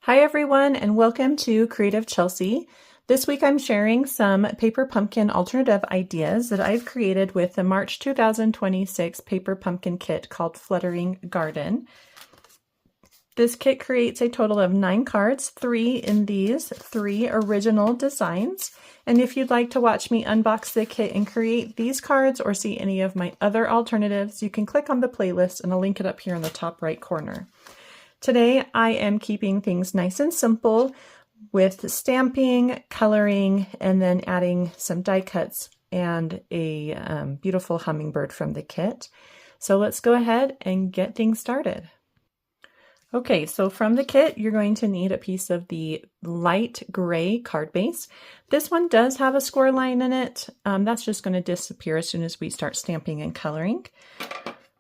Hi everyone, and welcome to Creative Chelsea. This week I'm sharing some paper pumpkin alternative ideas that I've created with the March 2026 paper pumpkin kit called Fluttering Garden. This kit creates a total of 9 cards, 3 in these 3 original designs. And if you'd like to watch me unbox the kit and create these cards or see any of my other alternatives, you can click on the playlist and I'll link it up here in the top right corner. Today I am keeping things nice and simple with stamping, coloring, and then adding some die cuts and a beautiful hummingbird from the kit. So let's go ahead and get things started. Okay, so from the kit, you're going to need a piece of the light gray card base. This one does have a score line in it. That's just going to disappear as soon as we start stamping and coloring.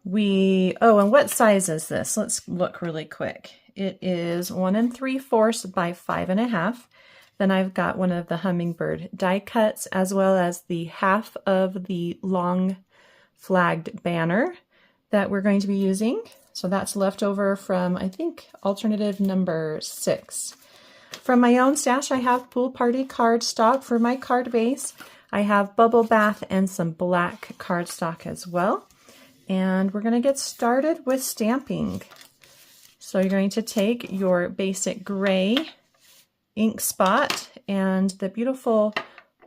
And what size is this? Let's look really quick. It is 1 3/4 by 5.5. Then I've got one of the hummingbird die cuts as well as the half of the long flagged banner that we're going to be using. So that's left over from, I think, alternative number 6. From my own stash, I have Pool Party cardstock for my card base. I have Bubble Bath and some black cardstock as well. And we're going to get started with stamping. So you're going to take your basic gray ink spot and the beautiful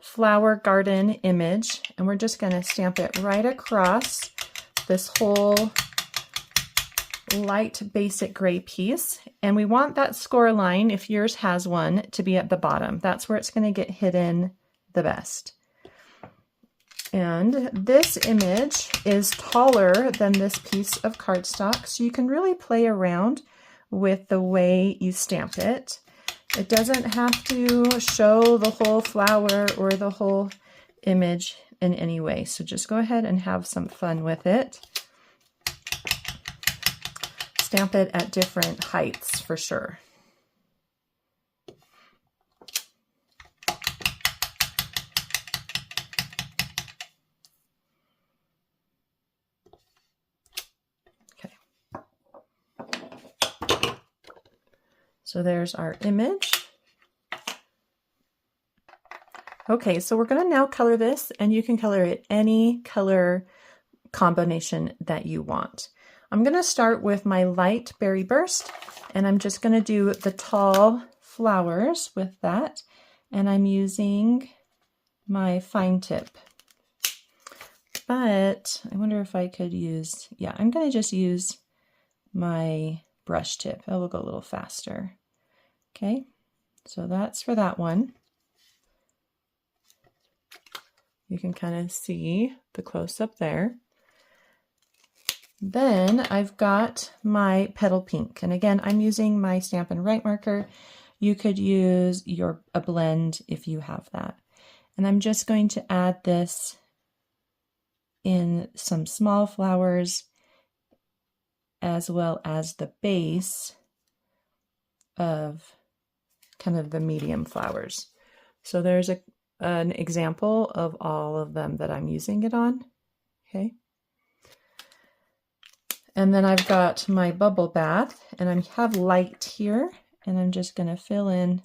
flower garden image, and we're just going to stamp it right across this whole light basic gray piece. And we want that score line, if yours has one, to be at the bottom. That's where it's going to get hidden the best. And this image is taller than this piece of cardstock, so you can really play around with the way you stamp it. It doesn't have to show the whole flower or the whole image in any way, so just go ahead and have some fun with it. Stamp it at different heights for sure. So there's our image. Okay, so we're going to now color this, and you can color it any color combination that you want. I'm going to start with my light berry burst, and I'm just going to do the tall flowers with that, and I'm using my fine tip. But I wonder if I could use, I'm going to just use my brush tip. It will go a little faster. Okay, so that's for that one. You can kind of see the close-up there. Then I've got my petal pink, and again, I'm using my Stampin' Write marker. You could use a blend if you have that. And I'm just going to add this in some small flowers as well as the base of kind of the medium flowers. So there's an example of all of them that I'm using it on. Okay. And then I've got my bubble bath, and I have light here, and I'm just going to fill in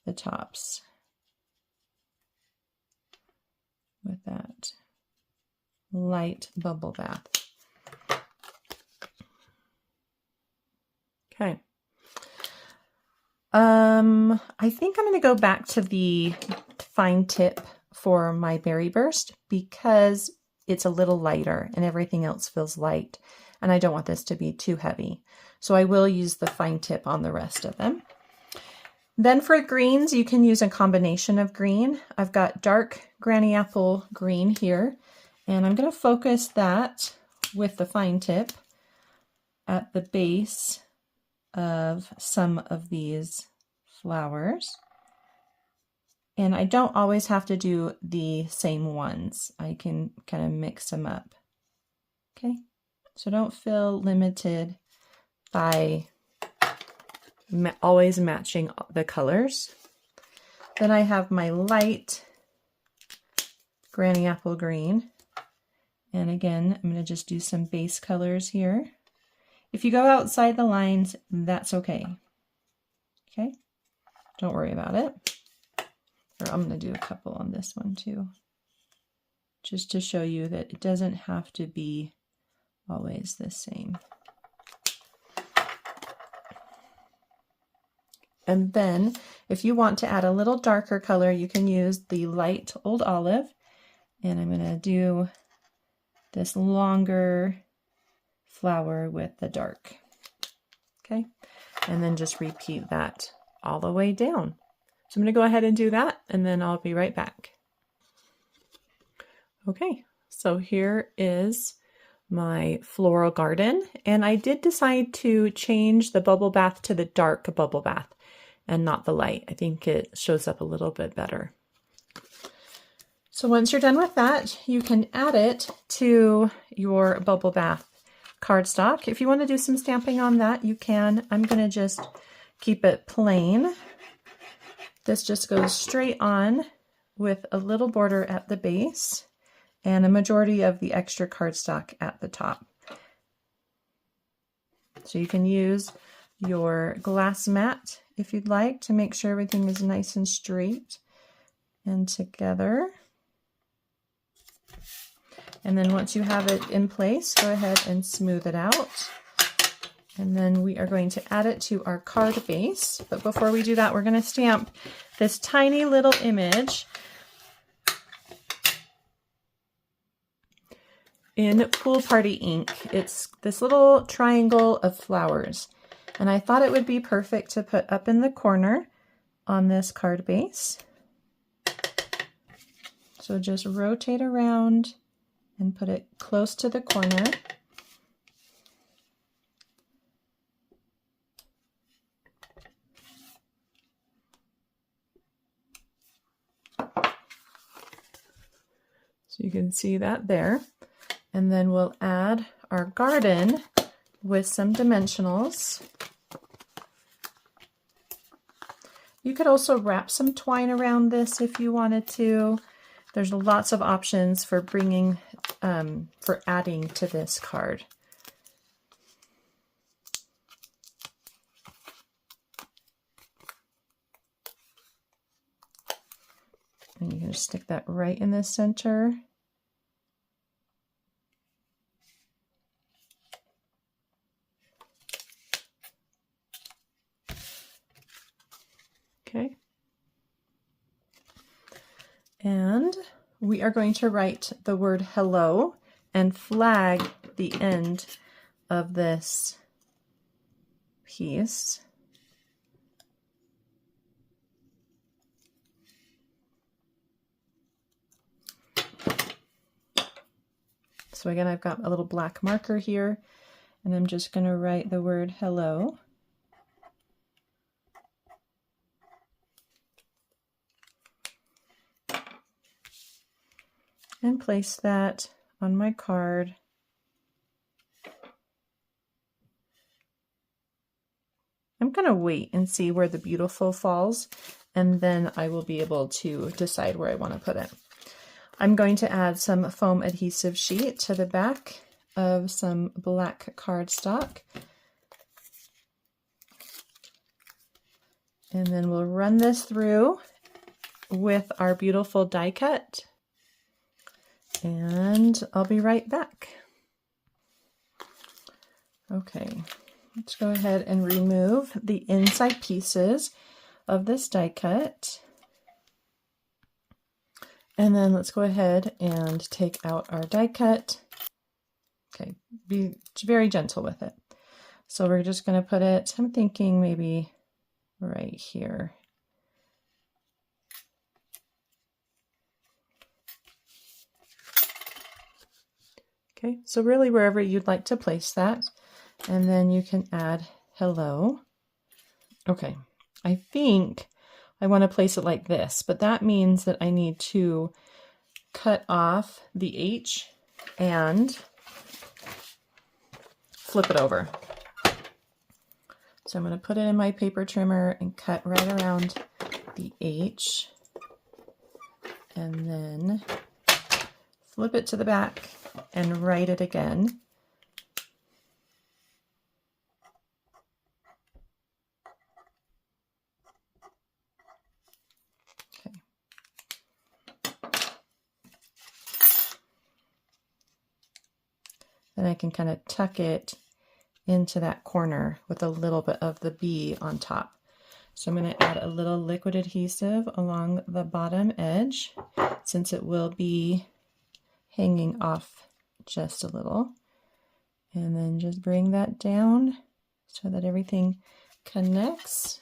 the tops with that light bubble bath. Okay. I think I'm going to go back to the fine tip for my berry burst because it's a little lighter and everything else feels light, and I don't want this to be too heavy. So I will use the fine tip on the rest of them. Then for greens, you can use a combination of green. I've got dark granny apple green here, and I'm going to focus that with the fine tip at the base of some of these flowers. And I don't always have to do the same ones. I can kind of mix them up. Okay, so don't feel limited by always matching the colors. Then I have my light granny apple green. And again, I'm going to just do some base colors here. If you go outside the lines, that's okay. Okay, don't worry about it. Or I'm going to do a couple on this one too, just to show you that it doesn't have to be always the same. And then if you want to add a little darker color, you can use the light Old Olive. And I'm going to do this longer flower with the dark. Okay, and then just repeat that all the way down. So I'm going to go ahead and do that, and then I'll be right back. Okay, so here is my floral garden, and I did decide to change the bubble bath to the dark bubble bath and not the light. I think it shows up a little bit better. So once you're done with that, you can add it to your bubble bath cardstock. If you want to do some stamping on that, you can. I'm going to just keep it plain. This just goes straight on with a little border at the base and a majority of the extra cardstock at the top. So you can use your glass mat if you'd like to make sure everything is nice and straight and together. And then once you have it in place, go ahead and smooth it out. And then we are going to add it to our card base. But before we do that, we're going to stamp this tiny little image in Pool Party ink. It's this little triangle of flowers. And I thought it would be perfect to put up in the corner on this card base. So just rotate around and put it close to the corner. So you can see that there. And then we'll add our garden with some dimensionals. You could also wrap some twine around this if you wanted to. There's lots of options for bringing, for adding to this card. And you can just stick that right in the center. Okay. And we are going to write the word hello and flag the end of this piece. So again, I've got a little black marker here, and I'm just going to write the word hello. And place that on my card. I'm going to wait and see where the beautiful falls, and then I will be able to decide where I want to put it. I'm going to add some foam adhesive sheet to the back of some black cardstock. And then we'll run this through with our beautiful die cut. And I'll be right back. Okay, let's go ahead and remove the inside pieces of this die cut. And then let's go ahead and take out our die cut. Okay, be very gentle with it. So we're just going to put it, I'm thinking maybe right here. Okay, so really wherever you'd like to place that, and then you can add hello. Okay, I think I want to place it like this, but that means that I need to cut off the H and flip it over. So I'm going to put it in my paper trimmer and cut right around the H, and then flip it to the back and write it again. and I can kind of tuck it into that corner with a little bit of the bee on top. So I'm going to add a little liquid adhesive along the bottom edge since it will be hanging off just a little. And then just bring that down so that everything connects.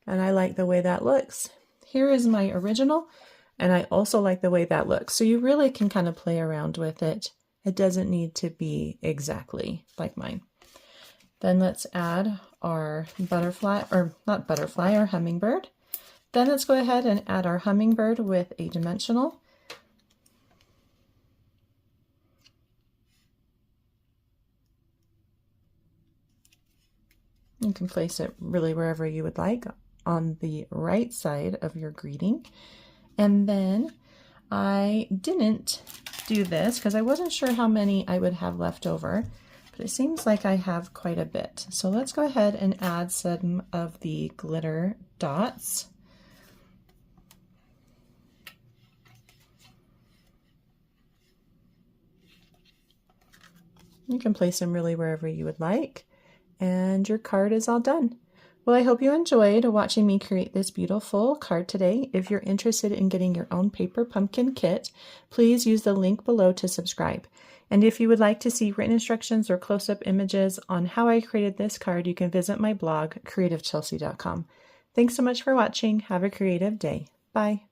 And I like the way that looks. Here is my original, and I also like the way that looks. So you really can kind of play around with it. It doesn't need to be exactly like mine. Then let's add our butterfly, or not butterfly, our hummingbird. Then let's go ahead and add our hummingbird with a dimensional. You can place it really wherever you would like on the right side of your greeting. And then I didn't do this because I wasn't sure how many I would have left over, but it seems like I have quite a bit. So let's go ahead and add some of the glitter dots. You can place them really wherever you would like, and your card is all done. Well, I hope you enjoyed watching me create this beautiful card today. If you're interested in getting your own paper pumpkin kit, please use the link below to subscribe. And if you would like to see written instructions or close-up images on how I created this card, you can visit my blog, creativechelsea.com. Thanks so much for watching. Have a creative day. Bye.